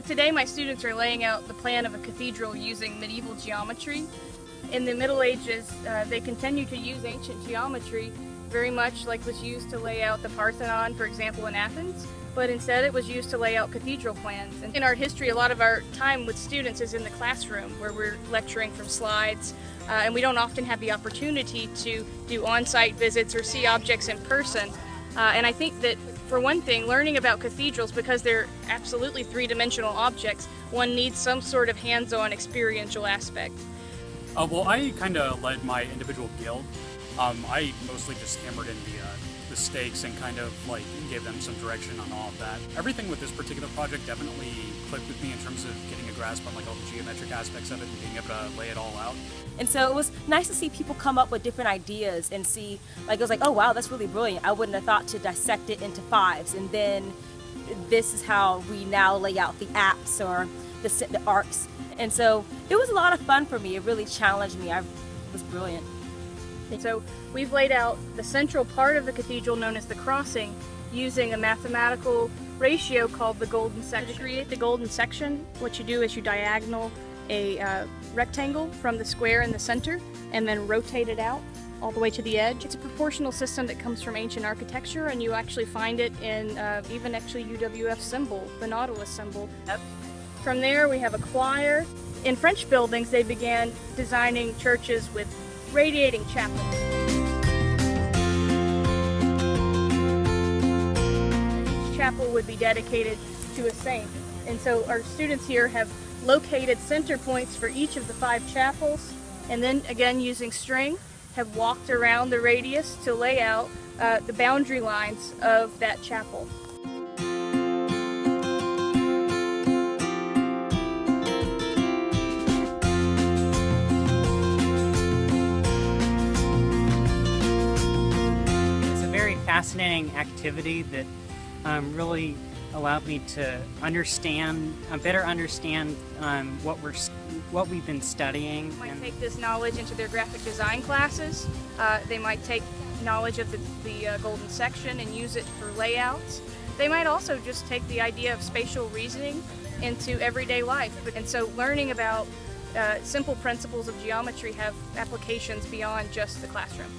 So today my students are laying out the plan of a cathedral using medieval geometry. In the Middle Ages, they continue to use ancient geometry very much like was used to lay out the Parthenon, for example, in Athens, but instead it was used to lay out cathedral plans. And in art history, a lot of our time with students is in the classroom where we're lecturing from slides, and we don't often have the opportunity to do on-site visits or see objects in person. And I think that, for one thing, learning about cathedrals, because they're absolutely three-dimensional objects, one needs some sort of hands-on experiential aspect. Well, I kind of led my individual guild. I mostly just hammered in the stakes and kind of like gave them some direction on all of that. Everything with this particular project definitely clicked with me in terms of getting a grasp on like all the geometric aspects of it and being able to lay it all out. And so it was nice to see people come up with different ideas and see, like, it was like, oh wow, that's really brilliant. I wouldn't have thought to dissect it into fives, and then this is how we now lay out the apse or the arcs. And so it was a lot of fun for me. It really challenged me. It was brilliant. So we've laid out the central part of the cathedral known as the crossing using a mathematical ratio called the golden section. To create the golden section, what you do is you diagonal a rectangle from the square in the center and then rotate it out all the way to the edge. It's a proportional system that comes from ancient architecture, and you actually find it in even actually UWF symbol, the Nautilus symbol. From there we have a choir. In French buildings they began designing churches with radiating chapels. Each chapel would be dedicated to a saint. And so our students here have located center points for each of the 5 chapels, and then again using string have walked around the radius to lay out the boundary lines of that chapel. Fascinating activity that really allowed me to better understand what we've been studying. They might take this knowledge into their graphic design classes. They might take knowledge of the golden section and use it for layouts. They might also just take the idea of spatial reasoning into everyday life. And so learning about simple principles of geometry have applications beyond just the classroom.